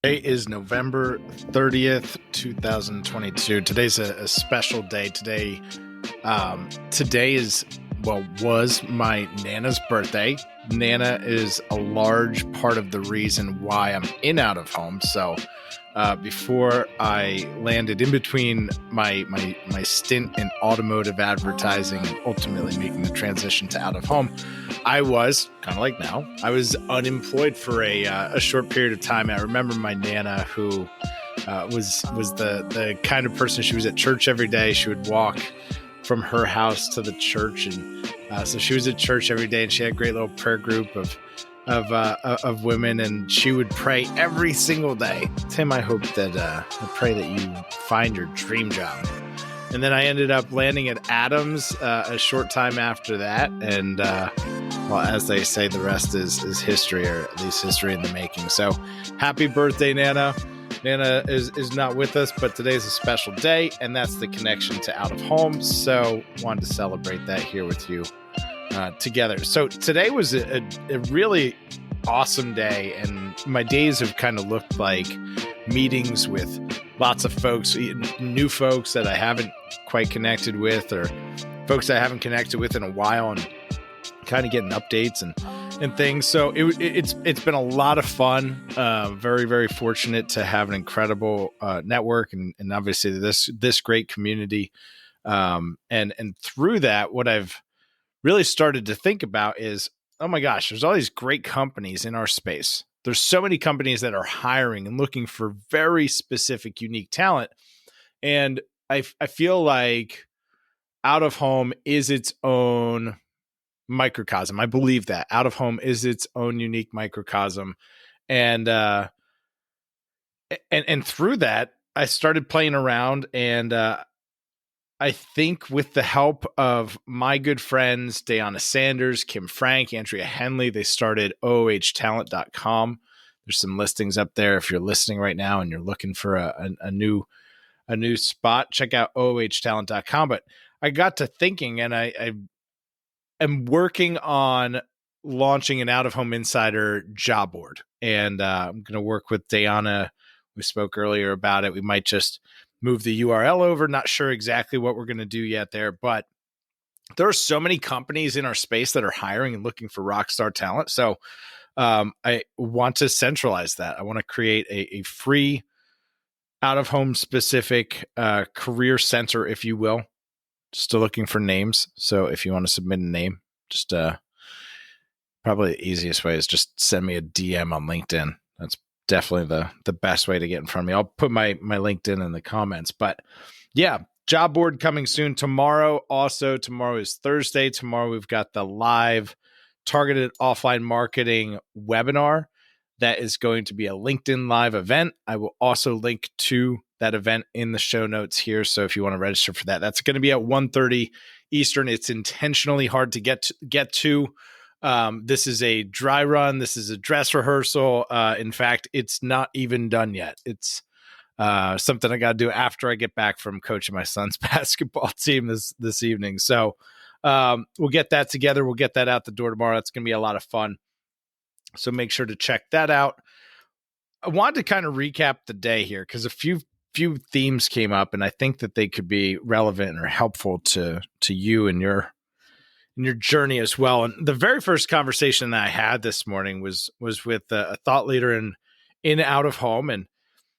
Today is November 30th, 2022. Today's a special day. Today was my Nana's birthday. Nana is a large part of the reason why I'm in out of home. So before I landed in between my stint in automotive advertising and ultimately making the transition to out of home, I was kind of like now. I was unemployed for a short period of time. I remember my Nana, who was the kind of person. She was at church every day. She would walk from her house to the church, and so she was at church every day. And she had a great little prayer group of women, and she would pray every single day. Tim, I hope that I pray that you find your dream job. And then I ended up landing at Adams a short time after that. And well, as they say, the rest is history, or at least history in the making. So happy birthday, Nana. Nana is not with us, but today's a special day, and that's the connection to out of home. So wanted to celebrate that here with you together. So today was a really awesome day, and my days have kind of looked like meetings with lots of folks, new folks that I haven't quite connected with, or folks I haven't connected with in a while, and kind of getting updates and things. So it's been a lot of fun. Very, very fortunate to have an incredible network and obviously this great community. And through that, what I've really started to think about is, oh my gosh, there's all these great companies in our space. There's so many companies that are hiring and looking for very specific, unique talent. And I feel like out of home is its own microcosm. I believe that out of home is its own unique microcosm. And through that, I started playing around, and I think with the help of my good friends, Dayana Sanders, Kim Frank, Andrea Henley, they started oohtalent.com. There's some listings up there. If you're listening right now and you're looking for a new spot, check out oohtalent.com. But I got to thinking, and I am working on launching an out-of-home insider job board. And I'm going to work with Dayana. We spoke earlier about it. We might just move the URL over. Not sure exactly what we're going to do yet there, but there are so many companies in our space that are hiring and looking for rock star talent. So I want to centralize that. I want to create a free out-of-home specific career center, if you will. Still looking for names. So if you want to submit a name, just probably the easiest way is just send me a DM on LinkedIn. That's definitely the best way to get in front of me. I'll put my LinkedIn in the comments. But yeah, job board coming soon. Tomorrow is Thursday. Tomorrow we've got the live targeted offline marketing webinar. That is going to be a LinkedIn live event. I will also link to that event in the show notes here. So if you want to register for that, that's going to be at 1:30 Eastern. It's intentionally hard to get to. This is a dry run. This is a dress rehearsal. In fact, it's not even done yet. It's something I got to do after I get back from coaching my son's basketball team this evening. So we'll get that together. We'll get that out the door tomorrow. That's going to be a lot of fun. So make sure to check that out. I wanted to kind of recap the day here because a few themes came up, and I think that they could be relevant or helpful to you and your journey as well. And the very first conversation that I had this morning was with a thought leader in out of home, and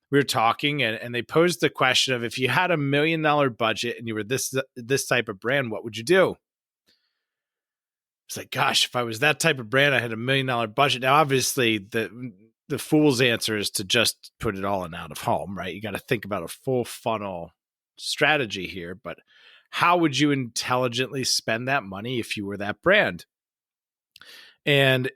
we were talking, and they posed the question of, if you had $1 million budget and you were this type of brand, what would you do? It's like, gosh, if I was that type of brand, I had $1 million budget. Now, obviously, the fool's answer is to just put it all in out of home, right? You got to think about a full funnel strategy here. But how would you intelligently spend that money if you were that brand? And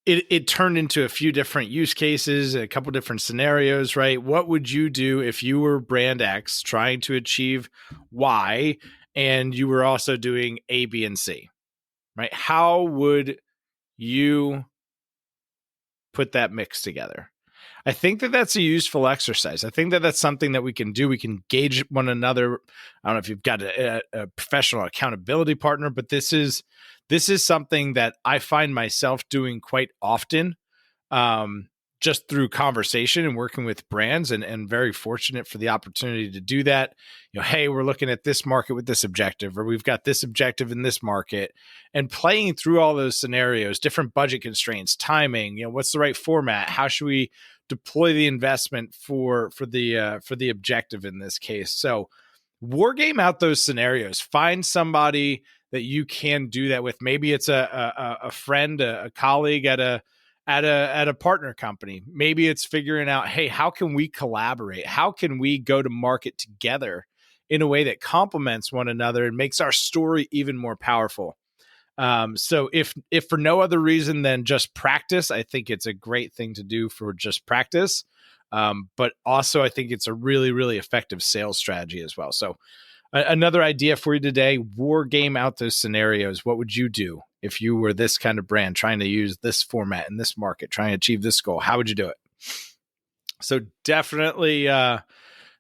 it turned into a few different use cases, a couple different scenarios, right? What would you do if you were brand X trying to achieve Y and you were also doing A, B, and C? Right? How would you put that mix together? I think that that's a useful exercise. I think that that's something that we can do. We can gauge one another. I don't know if you've got a professional accountability partner, but this is something that I find myself doing quite often. just through conversation and working with brands, and very fortunate for the opportunity to do that. Hey, we're looking at this market with this objective, or we've got this objective in this market, and playing through all those scenarios, different budget constraints, timing, what's the right format? How should we deploy the investment for the objective in this case? So war game out those scenarios. Find somebody that you can do that with. Maybe it's a friend, a colleague at a partner company. Maybe it's figuring out, hey, how can we collaborate? How can we go to market together in a way that complements one another and makes our story even more powerful? So if for no other reason than just practice, I think it's a great thing to do for just practice. But also I think it's a really, really effective sales strategy as well. So another idea for you today, war game out those scenarios. What would you do if you were this kind of brand trying to use this format in this market, trying to achieve this goal? How would you do it? So definitely a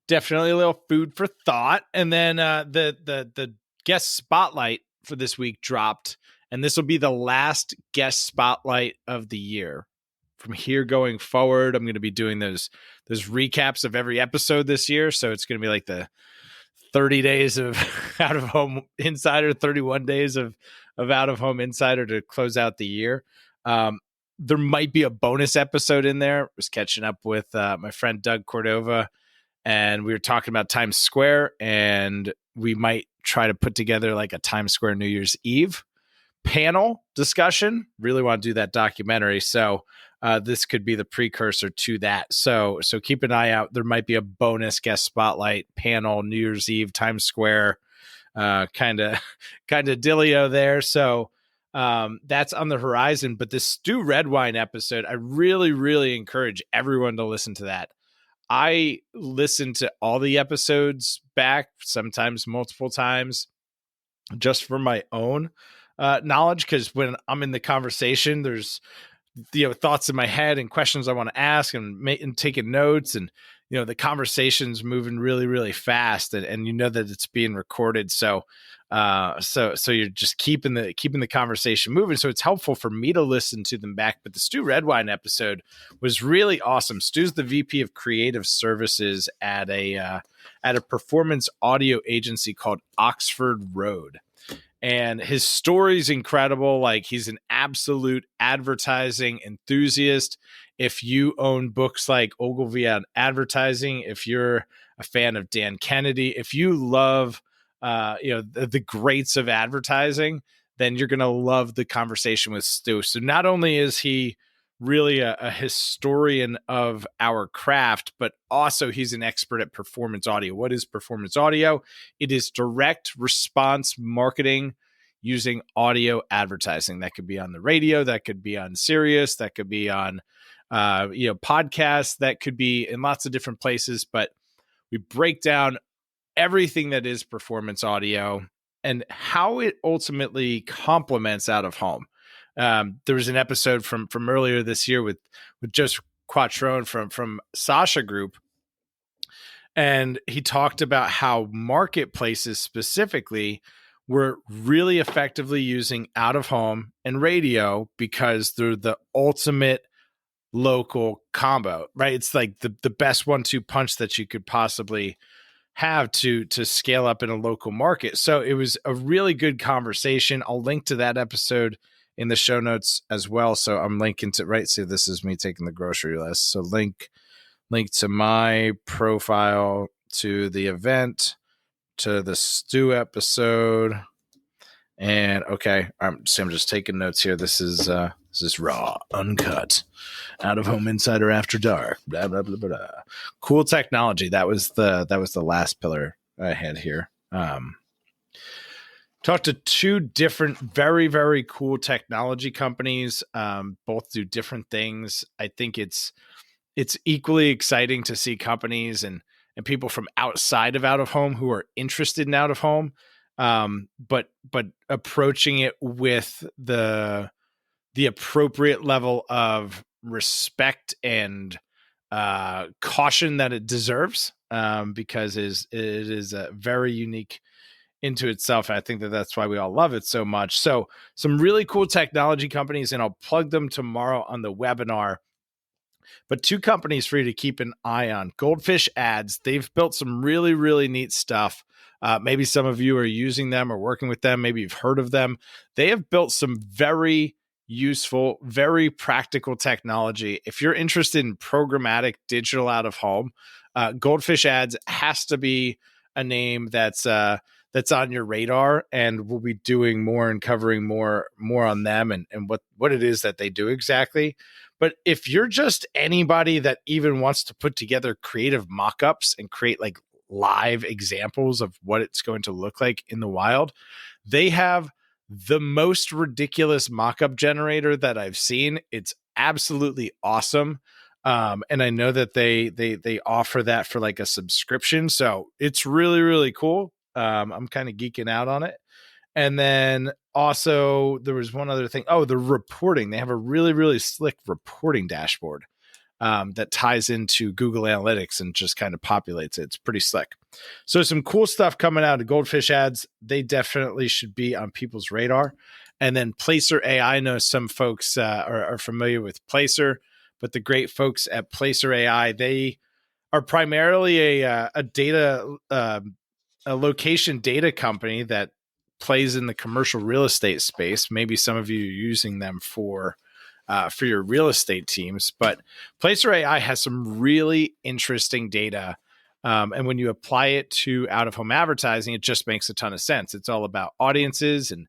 little food for thought. And then the guest spotlight for this week dropped, and this will be the last guest spotlight of the year. From here going forward, I'm going to be doing those recaps of every episode this year. So it's going to be like the 30 days of Out of Home Insider, 31 days of Out of Home Insider to close out the year. There might be a bonus episode in there. I was catching up with my friend Doug Cordova, and we were talking about Times Square, and we might try to put together like a Times Square New Year's Eve panel discussion. Really want to do that documentary. So this could be the precursor to that. So keep an eye out. There might be a bonus guest spotlight panel, New Year's Eve, Times Square, kind of dealio there. So that's on the horizon. But the Stu Redwine episode, I really, really encourage everyone to listen to that. I listen to all the episodes back, sometimes multiple times, just for my own knowledge, because when I'm in the conversation, there's thoughts in my head and questions I want to ask, and taking notes, and the conversation's moving really, really fast, and that it's being recorded. So you're just keeping the conversation moving. So it's helpful for me to listen to them back. But the Stu Redwine episode was really awesome. Stu's the VP of Creative Services at a performance audio agency called Oxford Road. And his story's incredible. Like, he's an absolute advertising enthusiast. If you own books like Ogilvy on Advertising, if you're a fan of Dan Kennedy, if you love the greats of advertising, then you're going to love the conversation with Stu. So not only is he really a historian of our craft, but also he's an expert at performance audio. What is performance audio? It is direct response marketing using audio advertising. That could be on the radio, that could be on Sirius, that could be on podcasts, that could be in lots of different places. But we break down everything that is performance audio and how it ultimately complements out of home. There was an episode from earlier this year with Joseph Quattrone from Sasha Group, and he talked about how marketplaces specifically were really effectively using out of home and radio because they're the ultimate local combo, right? It's like the best 1-2 punch that you could possibly have to scale up in a local market. So it was a really good conversation. I'll link to that episode in the show notes as well. So I'm linking to, right? So this is me taking the grocery list. So link to my profile, to the event, to the Stu episode. And okay, I'm just taking notes here. This is raw, uncut, Out of Home Insider After Dark. Blah blah blah blah. Cool technology. That was the last pillar I had here. Talked to two different, very, very cool technology companies. Both do different things. I think it's equally exciting to see companies and people from outside of out of home who are interested in out of home, but approaching it with the appropriate level of respect and caution that it deserves, because it is a very unique into itself. And I think that's why we all love it so much. So some really cool technology companies, and I'll plug them tomorrow on the webinar. But two companies for you to keep an eye on. Goldfish Ads. They've built some really, really neat stuff. Maybe some of you are using them or working with them. Maybe you've heard of them. They have built some very useful, very practical technology. If you're interested in programmatic digital out of home, Goldfish Ads has to be a name that's on your radar, and we'll be doing more and covering more on them and what it is that they do exactly. But if you're just anybody that even wants to put together creative mock-ups and create like live examples of what it's going to look like in the wild, they have the most ridiculous mock-up generator that I've seen. It's absolutely awesome. And I know that they offer that for like a subscription. So it's really, really cool. I'm kind of geeking out on it. And then also there was one other thing. Oh, the reporting. They have a really, really slick reporting dashboard that ties into Google Analytics and just kind of populates it. It's pretty slick. So some cool stuff coming out of Goldfish Ads. They definitely should be on people's radar. And then Placer.ai. I know some folks are familiar with Placer, but the great folks at Placer.ai, they are primarily a data a location data company that plays in the commercial real estate space. Maybe some of you are using them for your real estate teams, but Placer.ai has some really interesting data. And when you apply it to out-of-home advertising, it just makes a ton of sense. It's all about audiences and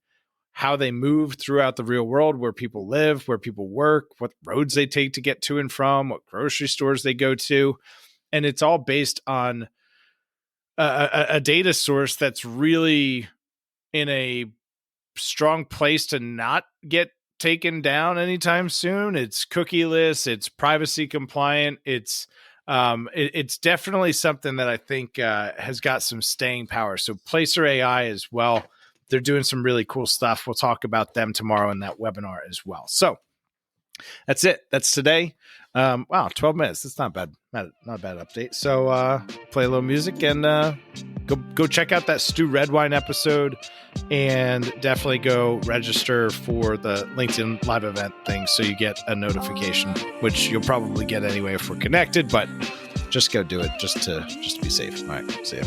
how they move throughout the real world, where people live, where people work, what roads they take to get to and from, what grocery stores they go to. And it's all based on a data source that's really in a strong place to not get taken down anytime soon. It's cookieless, it's privacy compliant. It's definitely something that I think has got some staying power. So Placer.ai as well. They're doing some really cool stuff. We'll talk about them tomorrow in that webinar as well. So that's it. That's today. Wow, 12 minutes. That's not bad. Not a bad update. So play a little music and go check out that Stu Redwine episode, and definitely go register for the LinkedIn live event thing so you get a notification, which you'll probably get anyway if we're connected, but just go do it just to be safe. All right, see ya.